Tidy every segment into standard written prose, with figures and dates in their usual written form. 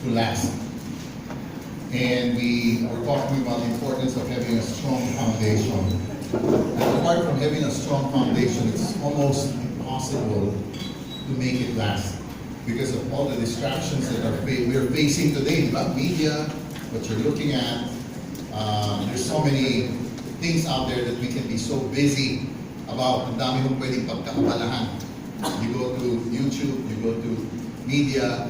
to last. And we were talking about the importance of having a strong foundation. And apart from having a strong foundation, it's almost impossible to make it last because of all the distractions that we're facing today. About media, what you're looking at, there's so many things out there that we can be so busy about. Ang dami mong pwedeng pagkakabalahan. You go to YouTube, you go to media,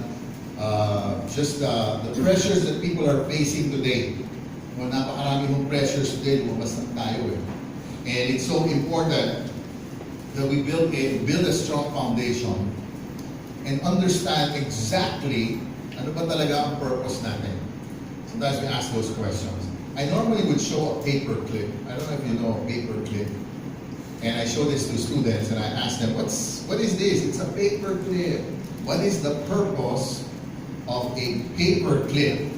just the pressures that people are facing today. Napakarami mong pressures today, lumabas na tayo eh. And it's so important that we build a strong foundation and understand exactly ano ba talaga ang purpose natin. Sometimes we ask those questions. I normally would show a paper clip. I don't know if you know a paper clip. And I show this to students and I ask them, what is this? It's a paper clip. What is the purpose of a paper clip?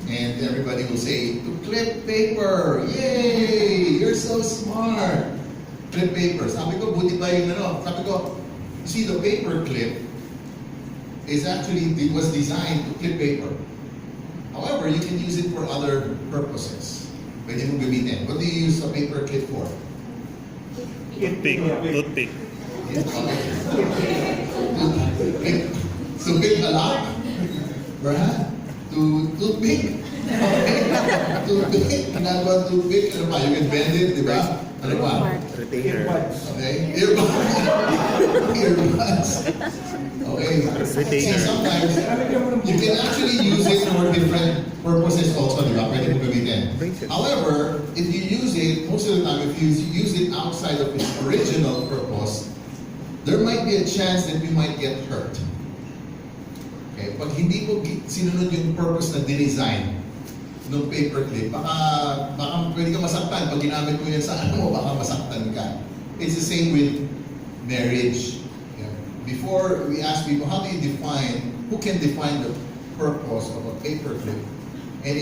And everybody will say, to clip paper. Yay! You're so smart. Clip paper. Sabi ko, buti ba yung ano? Sabi ko, you see the paper clip is actually, it was designed to clip paper. However, you can use it for other purposes. Pwede mong gamitin. What do you use a paper clip for? Toothpick. Toothpick. To pick a lock? Right? To toothpick? Okay. Toothpick? Ginagawa toothpick? Ano pa? You can bend it, di ba? Ano pa? Retainer. Okay. Earbuds. Okay. See, sometimes you can actually use it for different purposes also, di ba? Pwede mo gamitin. However, if you use it, most of the time, if you use it outside of its original purpose, there might be a chance that you might get hurt. Okay? Pag hindi mo sinunod yung purpose na dinesign ng paperclip, baka pwede ka masaktan. Pag ginamit mo yan sa ano mo, baka masaktan ka. It's the same with marriage. Yeah. Before we ask people, how do you define, who can define the purpose of a paperclip? And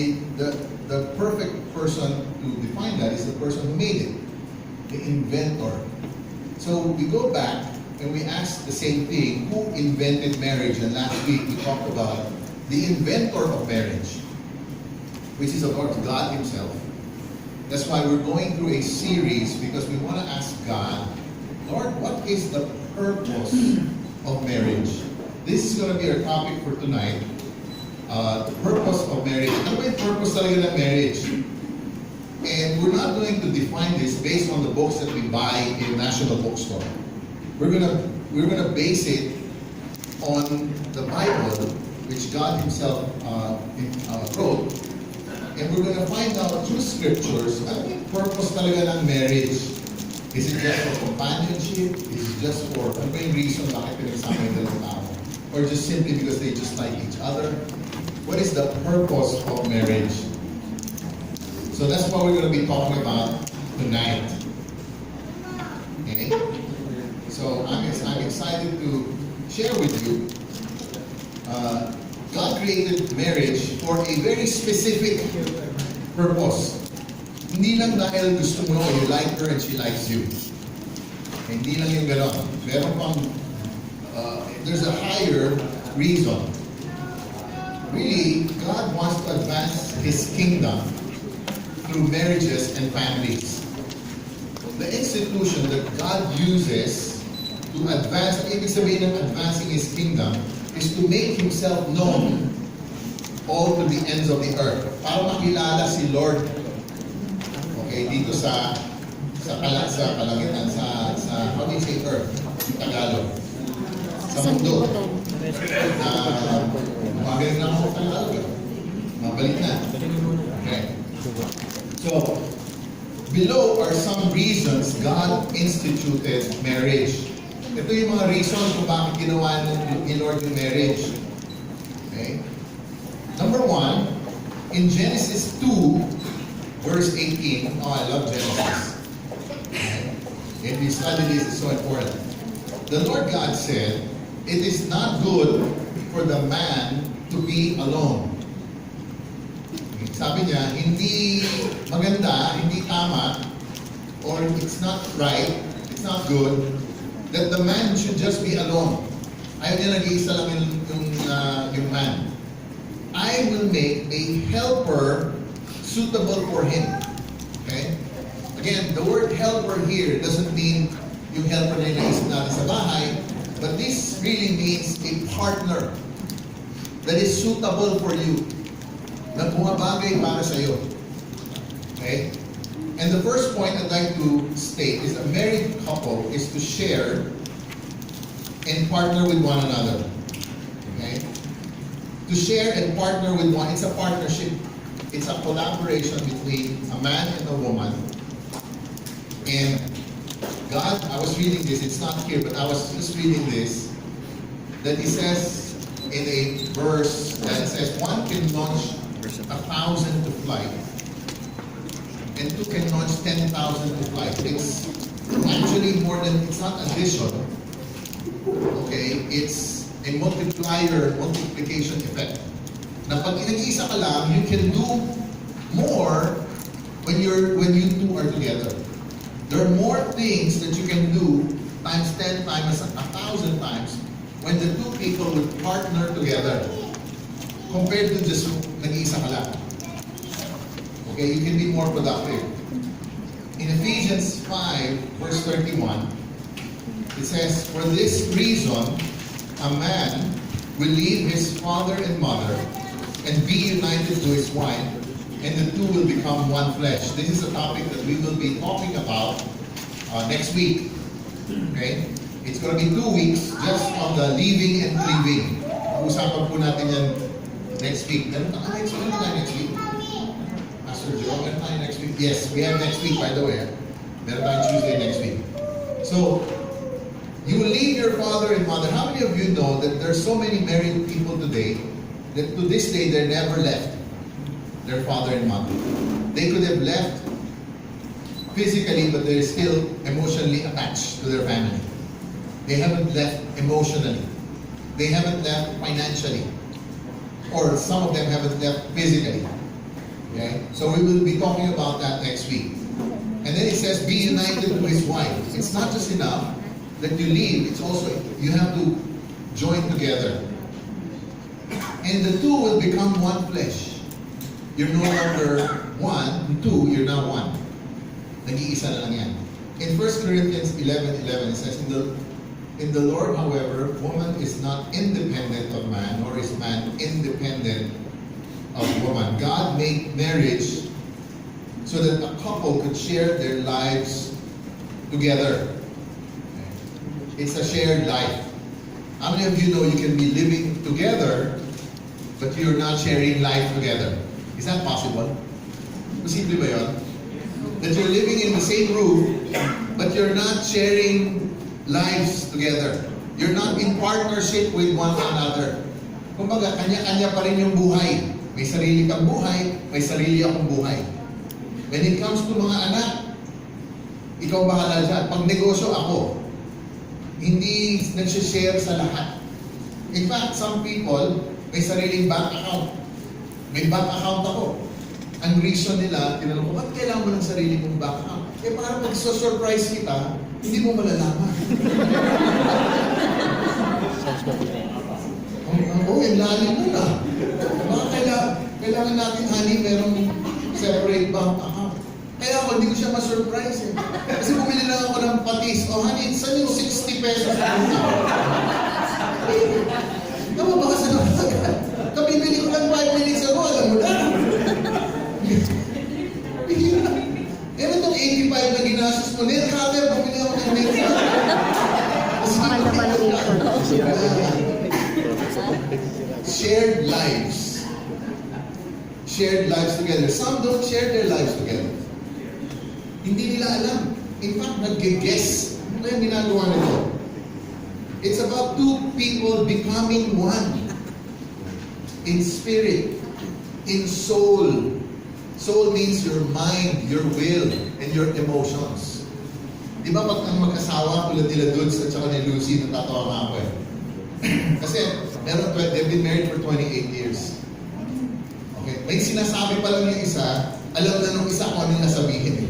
the perfect person to define that is the person who made it, the inventor. So we go back and we ask the same thing, who invented marriage? And last week we talked about the inventor of marriage, which is of course God Himself. That's why we're going through a series, because we want to ask God, Lord, what is the purpose of marriage? This is going to be our topic for tonight. The purpose of marriage. Ano ba yung purpose talaga ng marriage? And we're not going to define this based on the books that we buy in National Bookstore. We're gonna base it on the Bible, which God Himself wrote, and we're gonna find out through scriptures ano yung purpose talaga ng marriage. Is it just for companionship? Is it just for ano ba yung reason bakit pinagsama yung dalawang tao? Or just simply because they just like each other? What is the purpose of marriage? So that's what we're going to be talking about tonight. Okay? So I'm excited to share with you. God created marriage for a very specific purpose. Hindi lang dahil gusto mo, you like her and she likes you. Hindi lang yung gano'n. Meron pang, there's a higher reason. Really, God wants to advance His kingdom through marriages and families. The institution that God uses to advance, ibig sabihin ng advancing His kingdom, is to make Himself known all to the ends of the earth. Para makilala si Lord, okay, dito sa kalangitan, sa how do you say earth? Yung Tagalog. Sa mundo. Magaling lang ako sa Tagalog. Mabalik na. Okay. So, below are some reasons God instituted marriage. Ito yung mga reasons kung bakit ginawa ni Lord yung marriage. Okay? Number 1, in Genesis 2, verse 18, oh, I love Genesis. Okay? If you study this, it's so important. The Lord God said, it is not good for the man to be alone. Sabi niya, hindi maganda, hindi tama, or it's not right, it's not good, that the man should just be alone. Ayaw niya nag-iisa lang yung man. I will make a helper suitable for him. Okay? Again, the word helper here doesn't mean yung helper na inaisip natin sa bahay, but this really means a partner that is suitable for you, na bumabagay para sa iyo. Okay? And the first point I'd like to state is a married couple is to share and partner with one another. Okay? To share and partner with one, it's a partnership. It's a collaboration between a man and a woman. And God, I was reading this, it's not here, but I was just reading this, that He says in a verse that it says, one can launch 1,000 to flight, and two can launch 10,000 to flight. It's actually more than, it's not addition, okay? It's a multiplication effect. Na pag inag-isa ka lang, you can do more when you two are together. There are more things that you can do times 10 times 1,000 times when the two people would partner together compared to just nag-iisa ka lang. Okay, you can be more productive. In Ephesians 5 verse 31, it says, "For this reason, a man will leave his father and mother and be united to his wife, and the two will become one flesh." This is a topic that we will be talking about next week. Okay? It's going to be 2 weeks just on the leaving and cleaving. Usapan po natin yan next week. Meron tayo next week? Pastor Joe, meron tayo next week? Yes, we have next week, by the way. Meron tayo Tuesday next week. So, you will leave your father and mother. How many of you know that there's so many married people today that to this day they're never left their father and mother? They could have left physically, but they're still emotionally attached to their family. They haven't left emotionally. They haven't left financially. Or some of them haven't left physically. Okay? So we will be talking about that next week. And then it says, be united to his wife. It's not just enough that you leave, it's also, you have to join together. And the two will become one flesh. You're no longer one, two, you're now one. Nag-iisa na lang yan. In 1 Corinthians 11:11, it says, In the Lord, however, woman is not independent of man, nor is man independent of woman. God made marriage so that a couple could share their lives together. It's a shared life. How many of you know you can be living together, but you're not sharing life together? Is that possible? Posible ba yun? That you're living in the same room, but you're not sharing lives together. You're not in partnership with one another. Kumbaga, kanya-kanya pa rin yung buhay. May sarili kang buhay, may sarili akong buhay. When it comes to mga anak, ikaw bahala dyan. Pag negosyo ako, hindi nagsishare sa lahat. In fact, some people, may sariling bank account. May bank account ako. Ang reason nila, tinanong ko, ba't kailangan mo ng sarili mong bank account? Eh, para pag-surprise kita, hindi mo malalaman. Oo, yung lalim mo na. Baka kailangan natin, honey, merong separate bank account. Kaya ako, hindi ko siya ma-surprise eh. Kasi bumili lang ako ng patis. Oh, honey, saan yung 60 pesos na punta? Tama ba kasi nakasagal? Kabibili ko lang 5 minutes ago, alam mo na. Ano itong 85 na ginastos mo? Nail cutter, bumili ako ng nail cutter. Mahal na valuation. Shared lives. Shared lives together. Some don't share their lives together. Hindi nila alam. In fact, nag-guess. Ano yung ginagawa nito? It's about two people becoming one. In spirit. In soul. Soul means your mind, your will, and your emotions. Di ba pag ang mag-asawa, tulad nila Dudes at saka ni Lucy, natatawa nga ako eh. Kasi they've been married for 28 years. Okay? May sinasabi pa lang yung isa, alam na nung isa kung ano yung nasabihin eh.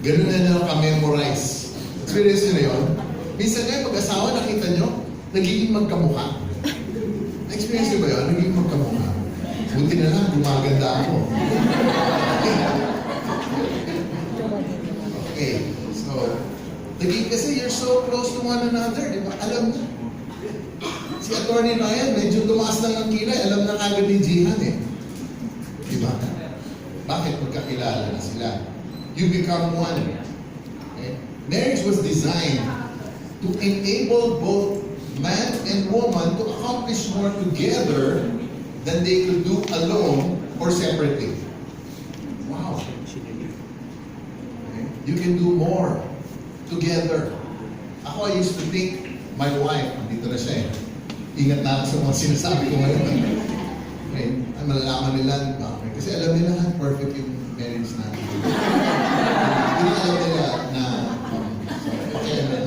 Ganun na lang ka-memorize. Experience nyo na yun? Minsan nga mag-asawa, nakita nyo, nagiging magkamukha. Experience nyo ba yun? Nagiging magkamukha. Buti na lang, gumaganda ako. Okay, so, kasi you're so close to one another, di ba? Alam na. Si Atty. Ryan, medyo tumaas lang ang kilay, alam na kagad ni Jihan eh. Di ba? Bakit magkakilala na sila? You become one. Okay? Marriage was designed to enable both man and woman to accomplish more together than they could do alone or separately. Wow. Okay? You can do more together. Ako, I used to think, my wife, dito na siya eh. Ingat na ako sa mga sinasabi ko ngayon. Okay? Ay, malalaman nila, okay? Kasi alam nila, perfect yung marriage natin. Hindi na alam nila na, pakialam na.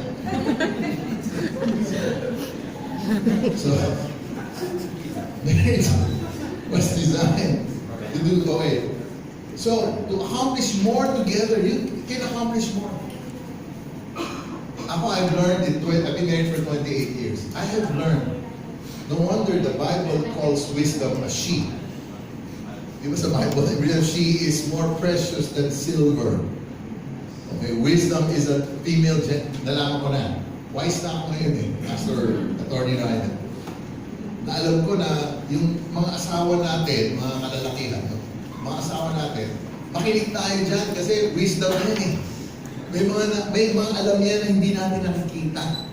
So, marriage was designed to do, okay. So, to accomplish more together, you can accomplish more. Ako, I've learned, I've been married for 28 years. I have learned, no wonder the Bible calls wisdom a she. It was the Bible, she is more precious than silver. Okay, wisdom is a female nalaman ko na. Wise na ako ngayon eh, Pastor Atty. Ryan. Na alam ko na yung mga asawa natin, mga kalalakihan, mga asawa natin, makinig tayo dyan kasi wisdom yan eh. May mga alam yan na hindi natin nakikita.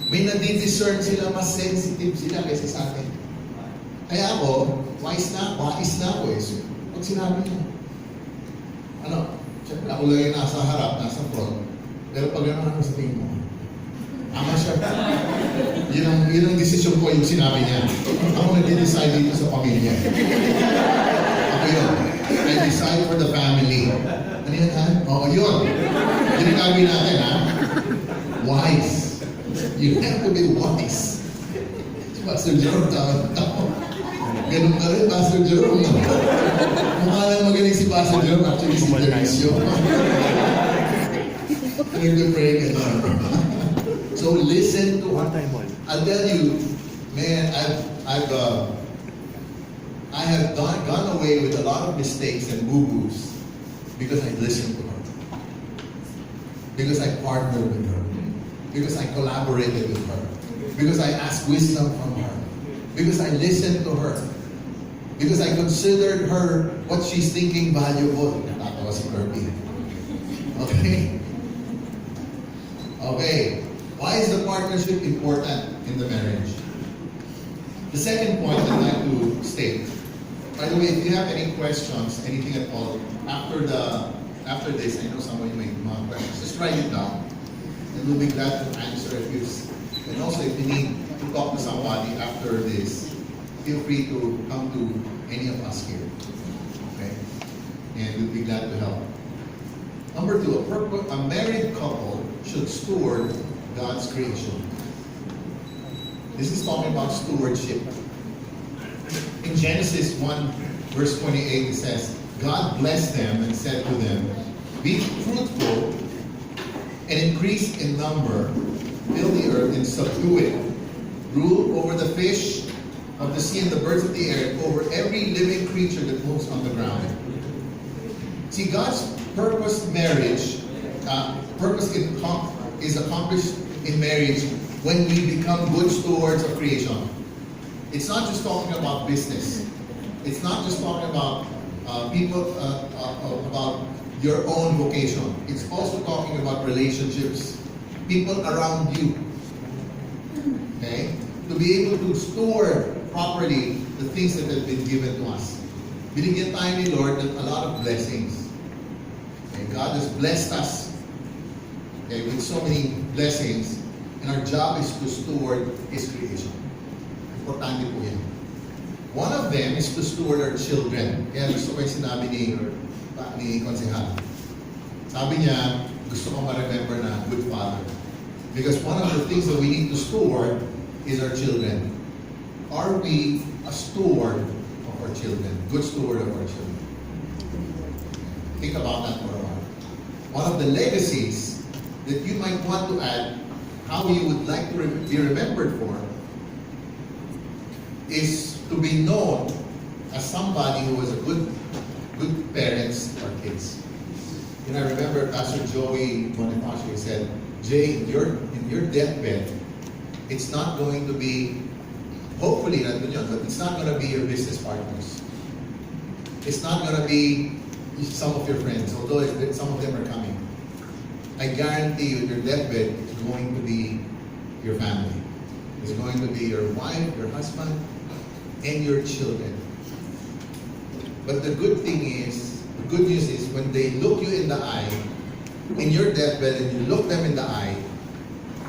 May nadidiscern sila, mas sensitive sila kaysa sa atin. Kaya ako, wise na ako eh. So, pag sinabi mo, siyempre ako lang yung nasa harap, nasa front, pero pag ano sa tingin mo, ama siya. Yun ang desisyon ko yung sinabi niya. Ako nag-decide dito sa pamilya. Ako yun. I decide for the family. Ano yan ha? Oo, yun. Yun ang gagawin natin ha. Wise. You have to be wise. Pastor Jerome, tama. Ganun ka rin, Pastor Jerome. Mukha lang magaling si Pastor Jerome. Actually, si Teresio. Nag-pray ka na. So listen to her. I'll tell you, man, I have gone away with a lot of mistakes and boo-boos because I listened to her. Because I partnered with her. Because I collaborated with her. Because I asked wisdom from her. Because I listened to her. Because I considered her, what she's thinking valuable. Natatawa si Kirby. Okay? Okay. Why is the partnership important in the marriage? The second point I'd like to state. By the way, if you have any questions, anything at all, after this, I know some of you may have questions, just write it down. And we'll be glad to answer if you. And also, if you need to talk to somebody after this, feel free to come to any of us here. Okay? And we'll be glad to help. Number two, a married couple should steward God's creation. This is talking about stewardship. In Genesis 1, verse 28, it says, God blessed them and said to them, be fruitful and increase in number, fill the earth and subdue it. Rule over the fish of the sea and the birds of the air, and over every living creature that moves on the ground. See, God's purpose marriage, is accomplished in marriage when we become good stewards of creation. It's not just talking about business. It's not just talking about about your own vocation. It's also talking about relationships, people around you. Okay? To be able to steward properly the things that have been given to us. Binigyan tayo ni Lord ng a lot of blessings. Okay? God has blessed us, okay, with so many blessings, and our job is to steward His creation. Importante po yan. One of them is to steward our children. Kaya gusto ko yung sinabi ni Konsehal. Sabi niya, gusto ko ma-remember na good father. Because one of the things that we need to steward is our children. Are we a steward of our children? Good steward of our children? Think about that for a while. One of the legacies that you might want to add, how you would like to be remembered for, is to be known as somebody who was a good parents to our kids. And I remember Pastor Joey Bonifacio said, Jay, in your deathbed, it's not going to be, hopefully not yun, but it's not going to be your business partners. It's not going to be some of your friends, although some of them are coming. I guarantee you, your deathbed is going to be your family. It's going to be your wife, your husband, and your children. But the good news is when they look you in the eye, in your deathbed, and you look them in the eye,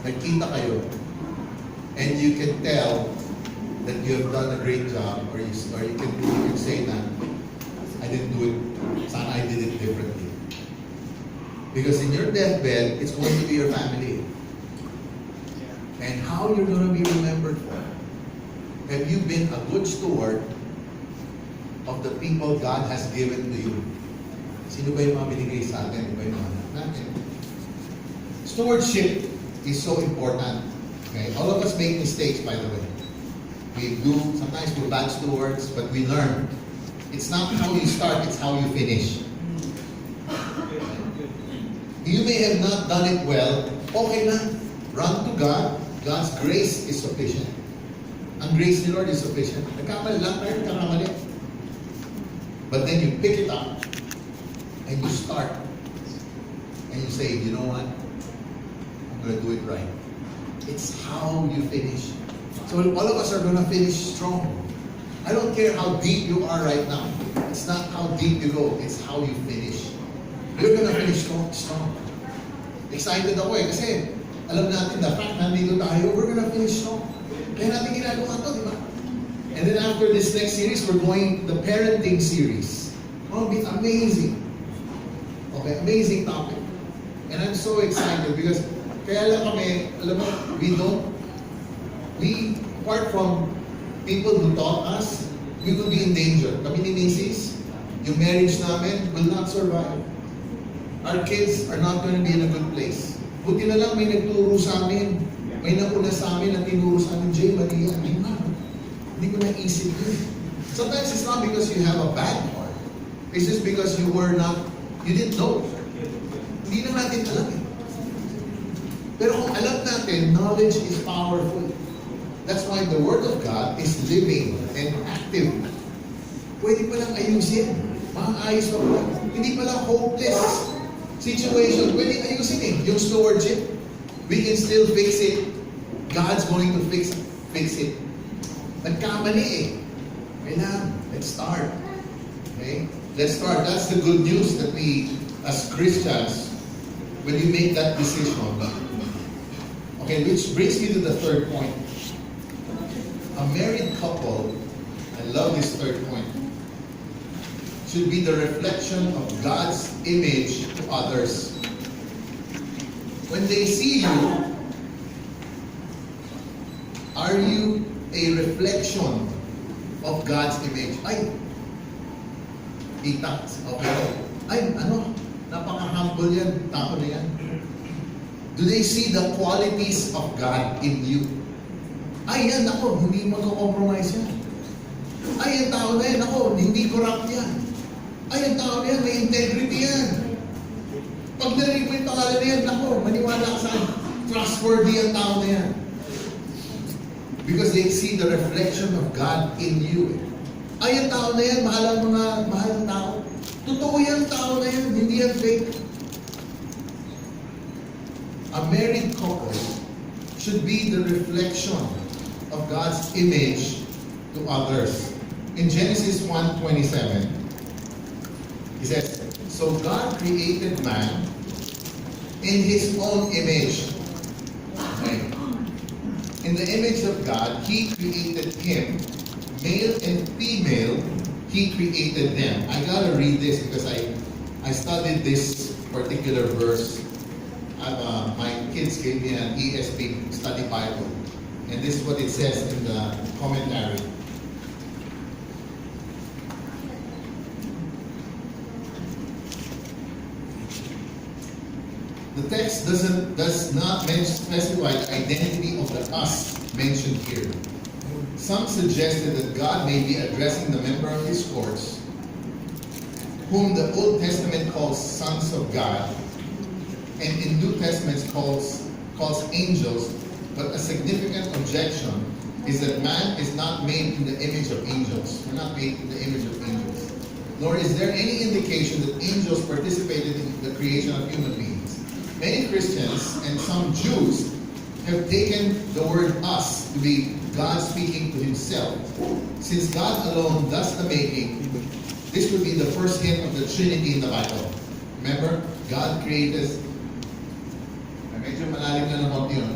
nakita kayo, and you can tell that you have done a great job, or you can say na, I didn't do it, sana I did it differently. Because in your deathbed, it's going to be your family. And how you're going to be remembered for. Have you been a good steward of the people God has given to you? Sino ba yung mga binigay sa atin? Sino ba yung mga anak natin? Stewardship is so important. Okay? All of us make mistakes, by the way. Sometimes we're bad stewards, but we learn. It's not how you start, it's how you finish. You may have not done it well, okay na. Run to God. God's grace is sufficient. Ang grace ni Lord is sufficient. Nagkamali lang tayo, nagkamali. But then you pick it up, and you start, and you say, you know what? I'm going to do it right. It's how you finish. So all of us are going to finish strong. I don't care how deep you are right now. It's not how deep you go, it's how you finish. You're going to finish strong. Excited ako kasi alam natin the fact na nandito tayo, we're going to finish strong. Kaya natin ginagawa ito, di ba? And then after this next series, we're going the parenting series. Oh, it's amazing. Okay, amazing topic. And I'm so excited because kaya lang kami, alam mo, we, apart from people who taught us, we will be in danger. Kami ni Mrs., yung marriage namin will not survive. Our kids are not going to be in a good place. Buti na lang may nagturo sa amin. May nauna sa amin na tinuro sa amin, Jay, mali yan. Hindi ko naisip yun. Sometimes it's not because you have a bad heart. It's just because you didn't know. Hindi na natin alam eh. Pero kung alam natin, knowledge is powerful. That's why the Word of God is living and active. Pwede palang ayusin. Maayos pa pala. Hindi pala hopeless situation. Pwede ayusin eh. Yung stewardship, we can still fix it. God's going to fix it. Nagkamali eh. Kailangan, let's start. Okay? Let's start. That's the good news that we, as Christians, when you make that decision. Okay, which brings me to the third point. A married couple, I love this third point, should be the reflection of God's image to others. When they see you, are you a reflection of God's image? Ay, tita, okay. Ay, napaka-humble yan, tao na yan. Do they see the qualities of God in you? Ay, yan, ako, hindi magko-compromise yan. Ay, yung tao na yan, ako, hindi corrupt yan. Ay, yung tao na yan, may integrity yan. Pag narinig mo yung pangalan na yan, ako, maniwala ka saan. Trustworthy ang tao na yan. Because they see the reflection of God in you. Ay, yung tao na yan, mahal ang tao. Totoo yan, tao na yan, hindi yan fake. A married couple should be the reflection of God's image to others. In Genesis 1:27, he says, so God created man in His own image. Okay. In the image of God, He created him, male and female, He created them. I gotta read this because I studied this particular verse. My kids gave me an ESV study Bible. And this is what it says in the commentary. The text does not specify the identity of the us mentioned here. some suggested that God may be addressing the member of his courts, whom the Old Testament calls sons of God, and in New Testament calls angels, but a significant objection is that man is not made in the image of angels. We're not made in the image of angels. Nor is there any indication that angels participated in the creation of human beings. Many Christians and some Jews have taken the word us to be God speaking to himself. Since God alone does the making, this would be the first hint of the Trinity in the Bible. Remember, God created. Medyo malalim na naman yun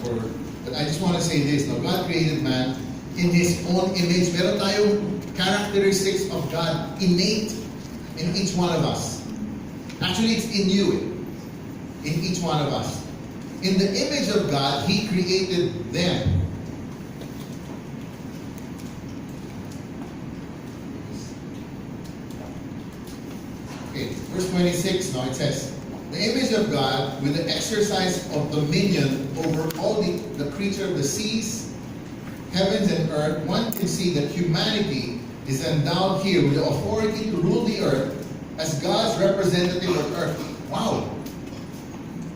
but I just want to say this. Now, God created man in his own image. Meron tayong characteristics of God innate in each one of us. Actually, it's in you. In each one of us. In the image of God, he created them. Okay, verse 26, now it says, the image of God with the exercise of dominion over all the creature of the seas, heavens and earth, one can see that humanity is endowed here with the authority to rule the earth as God's representative on earth. Wow!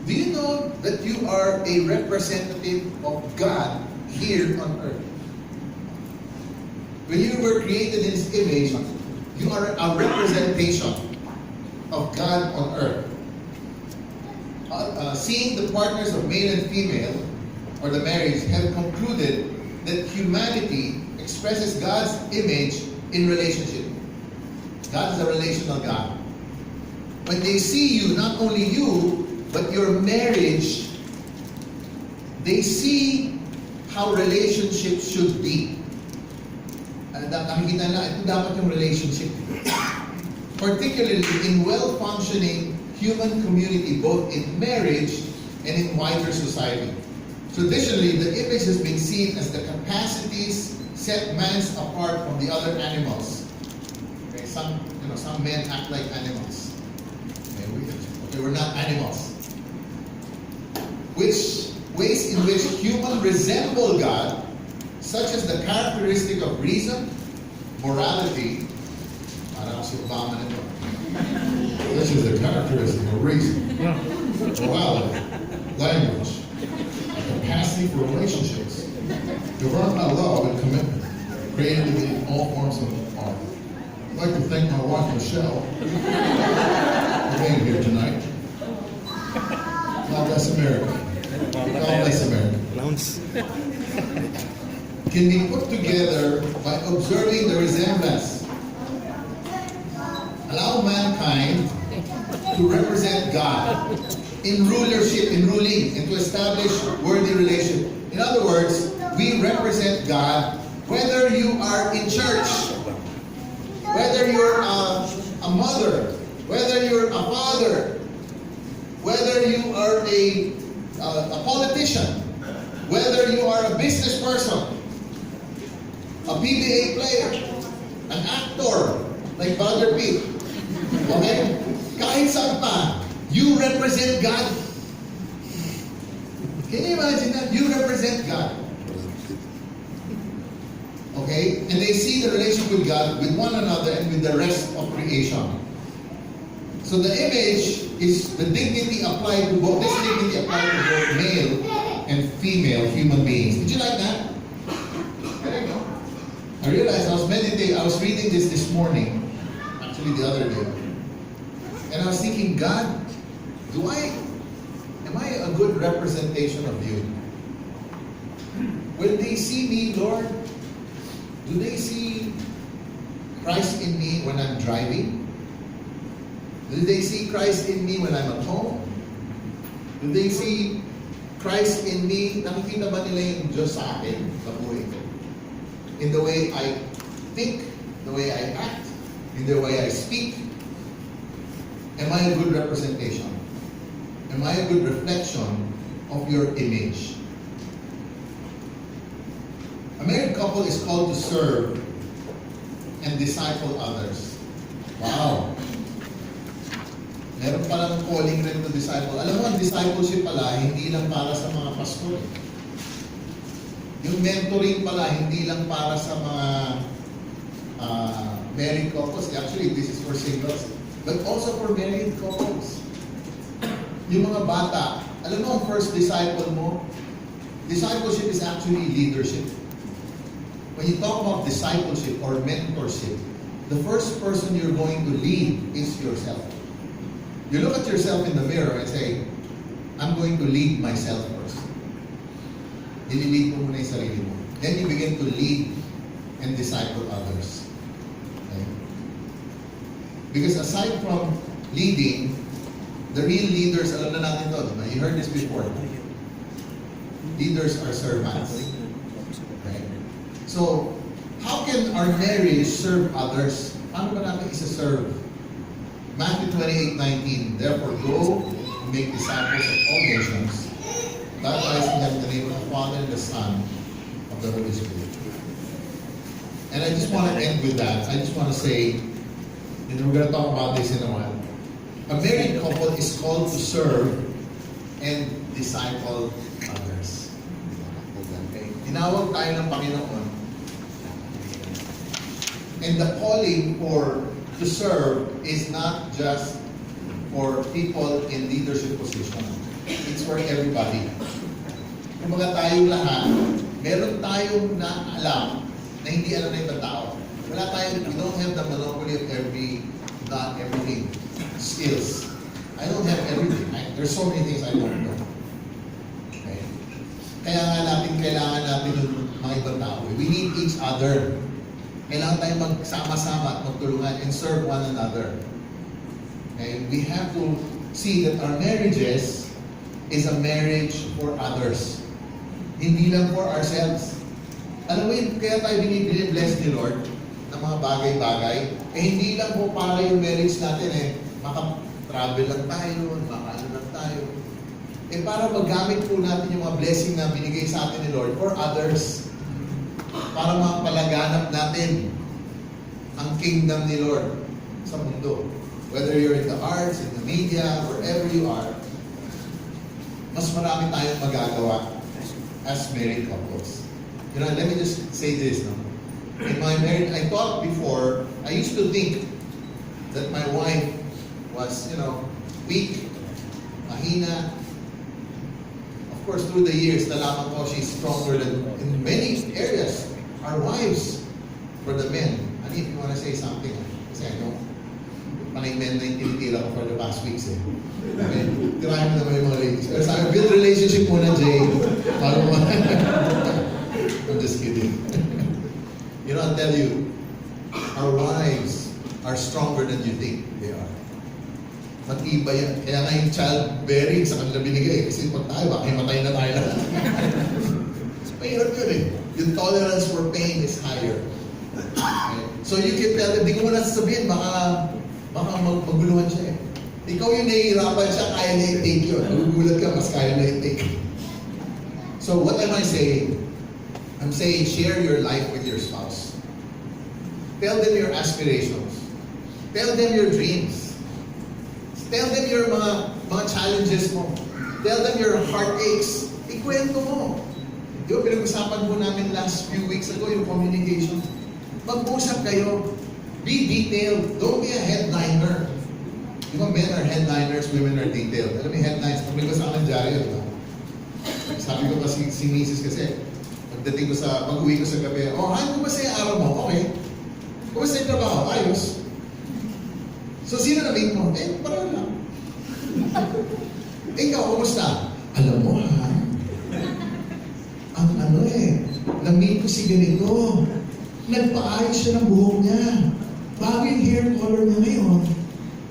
Do you know that you are a representative of God here on earth? When you were created in His image, you are a representation of God on earth. Seeing the partners of male and female, or the marriage, have concluded that humanity expresses God's image in relationship. God is a relational God. When they see you, not only you, but your marriage, they see how relationships should be. Nakikita na, ito dapat yung relationship. Particularly in well-functioning human community, both in marriage and in wider society. Traditionally, the image has been seen as the capacities set man apart from the other animals. Okay, some men act like animals. Okay, we're not animals. Which ways in which humans resemble God, such as the characteristic of reason, morality. Parang si Obama nito. This is the characteristic of reason, morality, language, capacity for relationships, governed by love and commitment, created in all forms of art. I'd like to thank my wife, Michelle, for being here tonight. God bless America. God bless America. Can be put together by observing the resemblance. Allow mankind to represent God in rulership, in ruling, and to establish worthy relationship. In other words, we represent God whether you are in church, whether you're a mother, whether you're a father, whether you are a politician, whether you are a business person, a PBA player, an actor like Brother Pete. Okay? Kahit saan pa, you represent God. Can you imagine that? You represent God. Okay? And they see the relationship with God, with one another, and with the rest of creation. So the image is the dignity applied to both. This dignity applied to both male and female human beings. Did you like that? There you go. I realized I was meditating, I was reading this morning, actually the other day. And I was thinking, God, am I a good representation of you? When they see me, Lord, do they see Christ in me when I'm driving? Do they see Christ in me when I'm at home? Do they see Christ in me? Nakikita ba nila yung Diyos sa akin, sa buhay ko? In the way I think, the way I act, in the way I speak? Am I a good representation? Am I a good reflection of your image? A married couple is called to serve and disciple others. Wow! Meron palang calling rin to disciple. Alam mo, ang discipleship pala, hindi lang para sa mga pastor. Yung mentoring pala, hindi lang para sa mga married couples. Actually, this is for singles. But also for married couples. Yung mga bata, alam mo ang first disciple mo? Discipleship is actually leadership. When you talk about discipleship or mentorship, the first person you're going to lead is yourself. You look at yourself in the mirror and say, I'm going to lead myself first. Nililid mo muna yung sarili mo. Then you begin to lead and disciple others. Okay? Because aside from leading, the real leaders, alam na natin to, diba? You heard this before. Leaders are servants. Okay? So, how can our marriage serve others? Paano ba natin isa-serve? Matthew 28:19, therefore go and make disciples of all nations, baptizing them in the name of the Father and the Son of the Holy Spirit. And I just want to end with that. I just want to say, and we're going to talk about this in a while. A married couple is called to serve and disciple others. Okay? Tinawag tayo ng Panginoon. And the calling to serve is not just for people in leadership position. It's for everybody. Kumbaga tayong lahat, meron tayong alam na hindi alam na ibang tao. Wala tayong, we don't have the monopoly of not everything. Skills. I don't have everything. There's so many things I don't know. Okay? Kaya nga kailangan natin yung mga ibang tao. We need each other. Kailangan tayong magsama-sama at magtulungan and serve one another. Okay? We have to see that our marriages is a marriage for others. Hindi lang for ourselves. Alam mo yun, kaya tayo bless ni Lord ng mga bagay-bagay. Hindi lang po para yung marriage natin maka-travel lang tayo, maka-ano lang tayo. Para magamit po natin yung mga blessing na binigay sa atin ni Lord for others. Para mapalaganap natin ang kingdom ni Lord sa mundo. Whether you're in the arts, in the media, wherever you are, mas marami tayong magagawa as married couples. You know, let me just say this. No? In my marriage, I thought before, I used to think that my wife was, weak, mahina. Of course, through the years, nalaman ko she's stronger than in many areas. Our wives, for the men. I mean, if you want to say something, kasi I know, panay men na yung tinitila ko for the past weeks eh. Okay? Tirahin mo naman yung mga ladies. Pero sa akin, build relationship muna, Jay. Paano mo? I'm just kidding. You know, I'll tell you, our wives are stronger than you think they are. Matibay yan. Kaya nga yung childbearing sa kanila binigay. Kasi pag tayo, baka himatay na tayo lahat. Mahirap yun eh. Yung tolerance for pain is higher. Okay? So you can tell them, di ko muna sasabihin, baka maguluhan siya eh. Ikaw yung nahihirapan siya, kaya na i-take yun. Magugulat ka, mas kaya na i-take. So what am I saying? I'm saying share your life with your spouse. Tell them your aspirations. Tell them your dreams. Tell them your mga challenges mo. Tell them your heartaches. Ikwento mo. Di ba pinag-usapan po namin last few weeks ago yung communication. Mag-usap kayo. Be detailed. Don't be a headliner. Di ba men are headliners, women are detailed. Alam mo yung headlines, pag may basa ka ng dyaryo, di ba? Sabi ko pa si Mrs. kasi, pagdating ko pag-uwi ko sa gabi, hi, kumusta yung araw mo? Okay. Kumusta yung trabaho? Ayos. So, sino na-meet mo? Parang lang. Ikaw, kumusta? Alam mo, ha? Ang na-meet ko si ganito. Nagpaayos siya ng buhok niya. Bago yung hair color niya ngayon.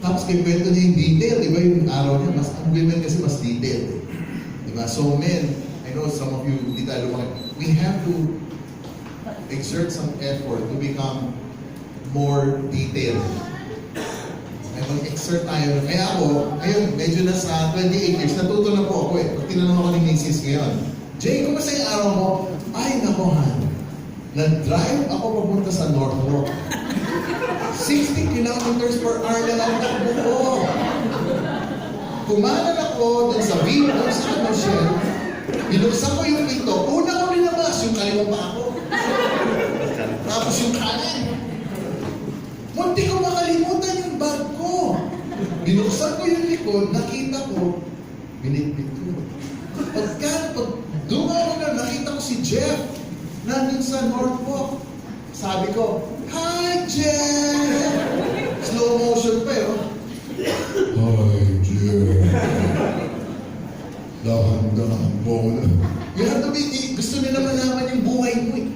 Tapos kwento niya yung detail. Diba yung araw niya, ang women kasi mas detailed. Eh. Diba? So men, I know some of you, hindi tayo lumaki. We have to exert some effort to become more detailed. Ay mag-exert tayo. Kaya ako, ayun, medyo nasa 28 years, natuto na po ako eh. Pag tinanong ako ni Mrs. ngayon, Jay, kumusta yung araw mo? Ay, nako, Han. Nag-drive ako papunta sa Norfolk. 60 kilometers per hour lang ang takbo ko. Kumanan ako dun sa window sa commercial. Binuksan ko yung pinto. Una ko nilabas yung nagsigaw pa ako. Tapos yung kanan. Munti ko makalimutan yung bag ko. Binuksan ko yung likod, nakita ko, binitbit ko. Pag dumaw na, nakita ko si Jeff, nandun sa Norfolk. Sabi ko, "Hi, Jeff!" Slow motion pa yun. "Hi, Jeff." Dahan-dahan mo na. You have to be, gusto nila malaman yung buhay mo eh.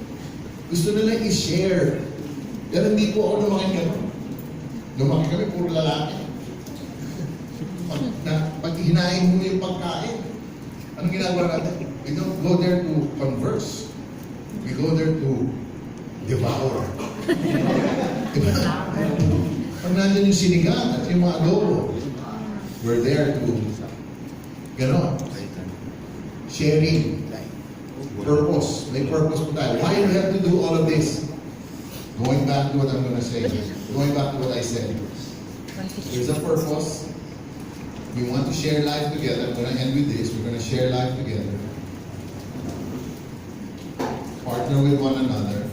Gusto nila i-share. Pero hindi po ako lumaki gano'n. Lumaki kami, puro lalaki. Pag hinahin mo yung pagkain, anong ginagawa natin? We don't go there to converse. We go there to devour. Diba? Pag nandun yung sinigang at yung mga adobo, we're there to gano'n. Sharing. Purpose. May purpose po tayo. Why do we have to do all of this? Going back to what I'm going to say. Going back to what I said. There's a purpose. We want to share life together. I'm going to end with this. We're going to share life together. Partner with one another.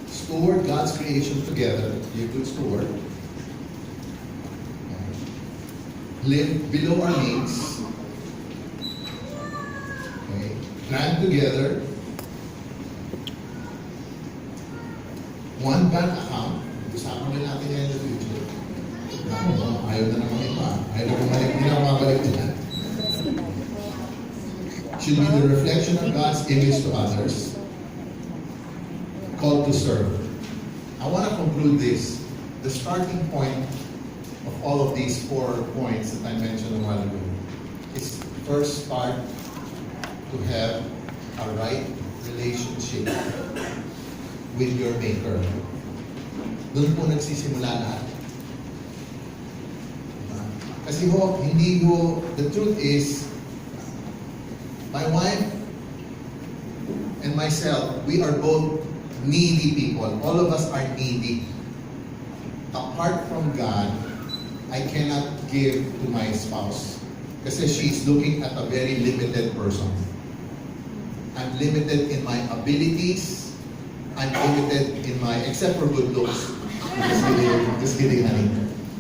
Steward God's creation together. Be a good steward. Live below our means. Okay. Plan together. One bank account. Usapan din natin yan in the future. Ayaw na naman iba. Ayaw na bumalik. Hindi na mabalik dyan. Should be the reflection of God's image to others. Called to serve. I want to conclude this. The starting point of all of these 4 points that I mentioned a while ago is first start to have a right relationship with your Maker. Doon po nagsisimula lahat. Kasi the truth is, my wife and myself, we are both needy people. All of us are needy. Apart from God, I cannot give to my spouse. Kasi she's looking at a very limited person. I'm limited in my abilities. I'm limited in my, except for good looks. Just kidding, honey.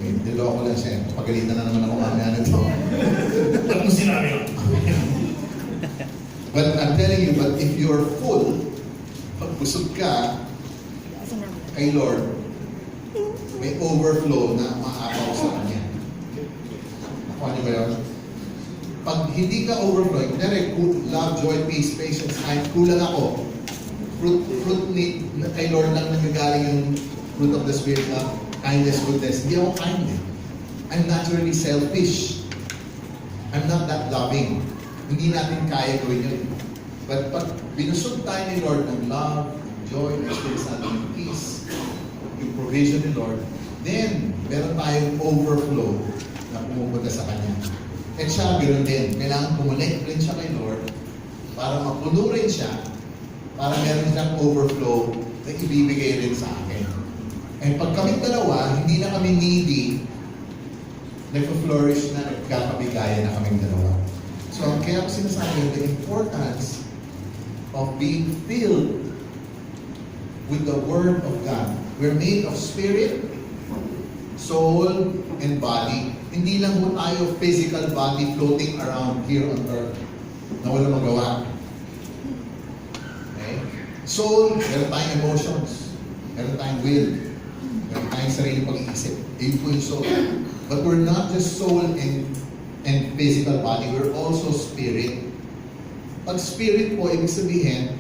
Niloko lang siya. Pagalitan na naman ako mamaya na ito. Ba't mo sinabi yun? But I'm telling you, but if you're full, pag busog ka, kay Lord, may overflow na maapaw sa Kanya. Nakuha niyo ba yun? Pag hindi ka overflow, love, joy, peace, patience, kulang ako. Fruit ni kay Lord lang nagagaling yung fruit of the Spirit na kindness, goodness. Hindi ako kind eh. I'm naturally selfish. I'm not that loving. Hindi natin kaya gawin yun. But pag binusog tayo ni Lord ng love, ng joy, ng Spirit natin, ng peace, yung provision ni Lord, then meron tayong overflow na pumupunta sa Kanya. And siya, ganoon din. Kailangan kumonect rin siya kay Lord para mapuno rin siya, para meron siyang overflow na ibibigay rin sa akin. And pag kaming dalawa, hindi na kami needy, nag-flourish na, nagkakabigayan na kaming dalawa. So, kaya ko sinasabi, the importance of being filled with the Word of God. We're made of spirit, soul, and body. Hindi lang po tayo physical body floating around here on earth na wala magawa. Okay? Soul, meron tayong emotions. Meron tayong will. Meron tayong sarili pag-iisip. Yun po yung soul. But we're not just soul and physical body. We're also spirit. Pag spirit po, ibig sabihin,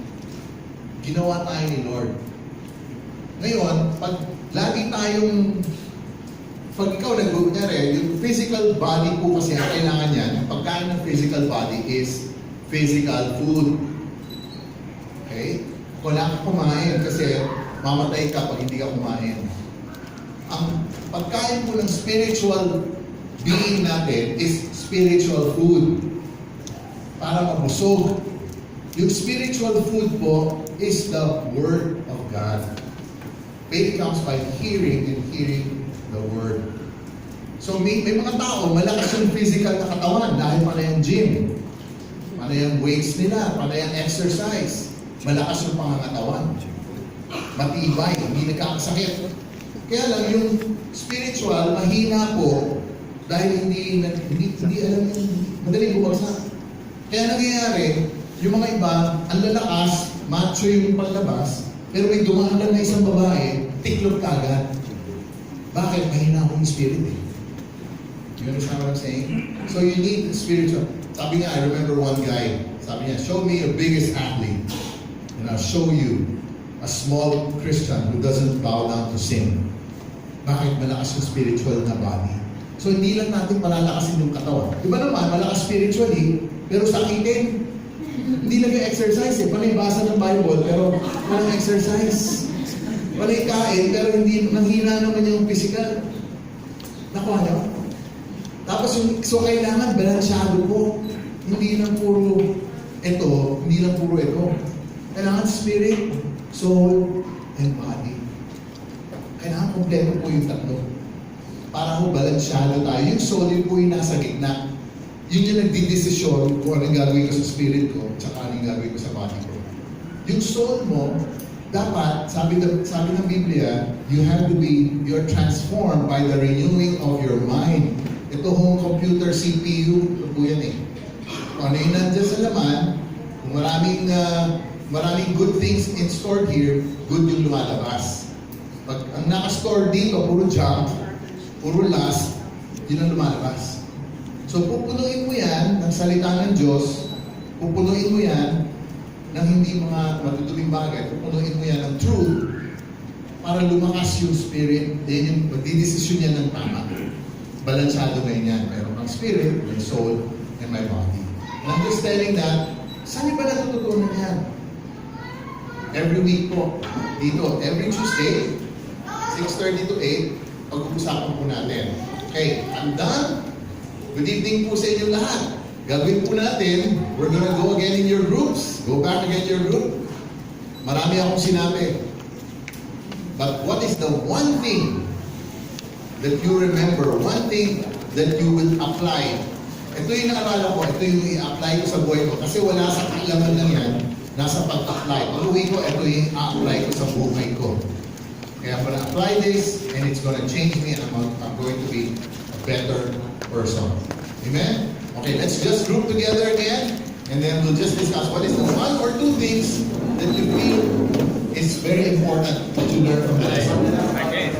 ginawa tayo ni Lord. Ngayon, pag lagi tayong pag ikaw nag-kunyari, yung physical body po kasi ang kailangan yan, yung pagkain ng physical body is physical food. Okay? Wala ka kumain kasi mamatay ka pag hindi ka kumain. Ang pagkain po ng spiritual being natin is spiritual food. Para mabusog. Yung spiritual food po is the Word of God. Faith comes by hearing and hearing the Word. So may mga tao, malakas yung physical na katawan dahil panay ang gym, panay ang weights nila, panay ang exercise. malakas yung pangangatawan, matibay, hindi nagkakasakit. Kaya lang yung spiritual, mahina po dahil hindi alam yung madaling bumagsak. Kaya nangyayari, yung mga iba, ang lalakas, macho yung palabas, pero may dumahalan na isang babae, tiklop ka agad. Bakit? Mahina akong spirit eh. You understand what I'm saying? So you need spiritual. Sabi nga, I remember one guy, sabi niya, show me your biggest athlete, and I'll show you a small Christian who doesn't bow down to sin. Bakit? Malakas yung spiritual na body. So hindi lang natin palalakasin yung katawan. Di ba naman, malakas spiritually, pero sakitin. Hindi nag-exercise eh. Panay basa ng Bible, pero walang exercise. Panay kain, pero hindi, nanghina naman yung physical. Nakuha niyo? Tapos yung, so kailangan balansyado po. Hindi lang puro ito, hindi lang puro ito. Kailangan spirit, soul, and body. Kailangan kompleto po yung tatlo. Para po balansyado tayo. Yung soul, yun po yung nasa gitna. Yun yung nagdidesisyon kung anong gagawin ko sa spirit ko, tsaka anong gagawin ko sa body ko. Yung soul mo, dapat, sabi ng Biblia, you're transformed by the renewing of your mind. Ito home computer, CPU, ito po yan eh. Kung ano yung nandiyan sa laman, kung maraming good things in stored here, good yung lumalabas. Pag ang nakastore dito, puro junk, puro lust, yun ang lumalabas. So pupunuin mo yan ng salita ng Diyos, pupunuin mo yan ng hindi mga matutubing bagay, pupunuin mo yan ng truth para lumakas yung spirit, then yung magdidesisyon yan ng tama. Balansyado ngayon yan. Meron kang spirit, my soul, and my body. And I'm just telling that, saan ba natututunan yan? Every week po, dito, every Tuesday, 6:30 to 8, pag-uusapan po natin. Okay, I'm done. Good evening po sa inyo lahat. Gagawin po natin, we're gonna go again in your groups. Go back again in your group. Marami akong sinabi. But what is the one thing that you remember, one thing that you will apply? Ito yung nakalala ko, ito yung i-apply ko sa buhay ko. Kasi wala sa kailangan lang yan, nasa pag-apply. Pag-uwi ko, ito yung i-apply ko sa buhay ko. Kaya I'm gonna apply this, and it's gonna change me, and I'm going to be a better person. Amen? Okay, let's just group together again, and then we'll just discuss what is the one or two things that you feel is very important that you learn from the lesson. Okay.